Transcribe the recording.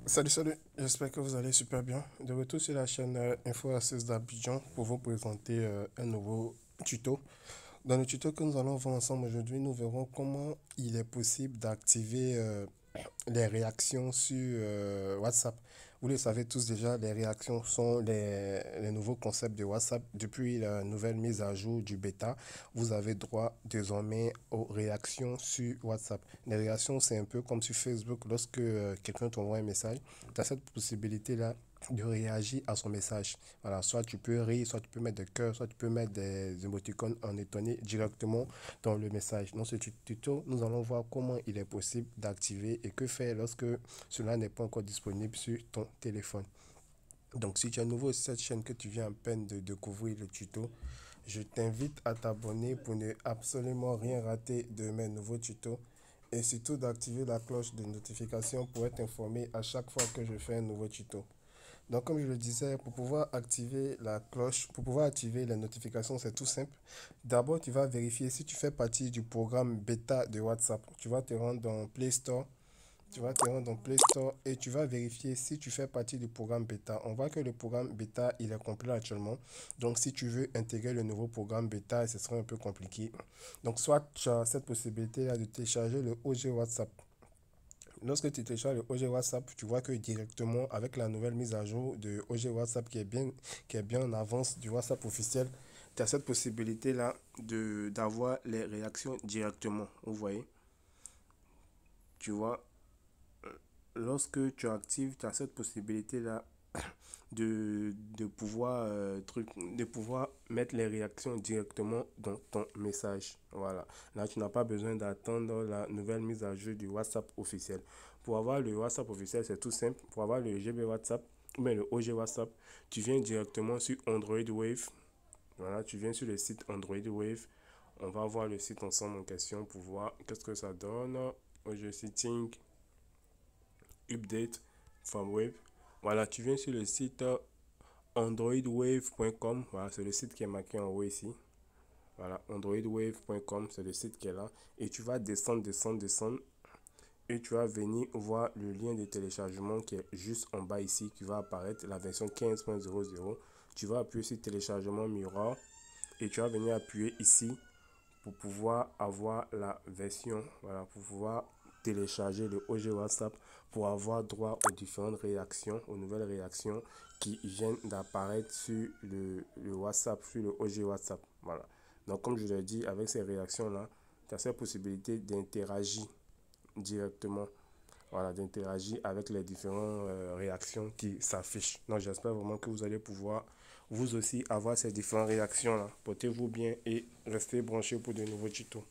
Salut, j'espère que vous allez super bien. De retour sur la chaîne Info Access d'Abidjan pour vous présenter un nouveau tuto. Dans le tuto que nous allons voir ensemble aujourd'hui, nous verrons comment il est possible d'activer les réactions sur WhatsApp. Vous le savez tous déjà, les réactions sont les nouveaux concepts de WhatsApp. Depuis la nouvelle mise à jour du bêta, vous avez droit désormais aux réactions sur WhatsApp. Les réactions, c'est un peu comme sur Facebook. Lorsque quelqu'un t'envoie un message, tu as cette possibilité-là de réagir à son message. Voilà, soit tu peux rire, soit tu peux mettre des cœurs, soit tu peux mettre des émoticônes en étonné directement dans le message. Dans ce tuto, nous allons voir comment il est possible d'activer et que faire lorsque cela n'est pas encore disponible sur ton téléphone. Donc, si tu es nouveau sur cette chaîne, que tu viens à peine de découvrir le tuto, je t'invite à t'abonner pour ne absolument rien rater de mes nouveaux tutos et surtout d'activer la cloche de notification pour être informé à chaque fois que je fais un nouveau tuto. Donc, comme je le disais, pour pouvoir activer la cloche, pour pouvoir activer les notifications, c'est tout simple. D'abord, tu vas vérifier si tu fais partie du programme bêta de WhatsApp. Tu vas te rendre dans Play Store. Tu vas te rendre dans Play Store et tu vas vérifier si tu fais partie du programme bêta. On voit que le programme bêta, il est complet actuellement. Donc, si tu veux intégrer le nouveau programme bêta, ce sera un peu compliqué. Donc, soit tu as cette possibilité-là de télécharger le OG WhatsApp. Lorsque tu télécharges le OG WhatsApp, tu vois que directement avec la nouvelle mise à jour de OG WhatsApp qui est bien en avance du WhatsApp officiel, tu as cette possibilité-là d'avoir les réactions directement. Vous voyez? Tu vois, lorsque tu actives, tu as cette possibilité-là de pouvoir mettre les réactions directement dans ton message. Voilà. Là, tu n'as pas besoin d'attendre la nouvelle mise à jour du WhatsApp officiel. Pour avoir le WhatsApp officiel, c'est tout simple. Pour avoir le GB WhatsApp, ou bien le OG WhatsApp, tu viens directement sur Android Wave. Voilà, tu viens sur le site Android Wave. On va voir le site ensemble en question pour voir qu'est-ce que ça donne. OG Setting, Update, from Wave. Voilà, tu viens sur le site androidwave.com. Voilà, c'est le site qui est marqué en haut ici. Voilà, androidwave.com, c'est le site qui est là. Et tu vas descendre. Et tu vas venir voir le lien de téléchargement qui est juste en bas ici, qui va apparaître, la version 15.00. Tu vas appuyer sur téléchargement Mirror. Et tu vas venir appuyer ici pour pouvoir avoir la version, voilà, pour pouvoir télécharger le OG WhatsApp pour avoir droit aux différentes réactions, aux nouvelles réactions qui viennent d'apparaître sur le WhatsApp, sur le OG WhatsApp. Voilà. Donc, comme je l'ai dit, avec ces réactions-là, tu as cette possibilité d'interagir directement, voilà, d'interagir avec les différentes réactions qui s'affichent. Donc, j'espère vraiment que vous allez pouvoir vous aussi avoir ces différentes réactions-là. Portez-vous bien et restez branchés pour de nouveaux tutos.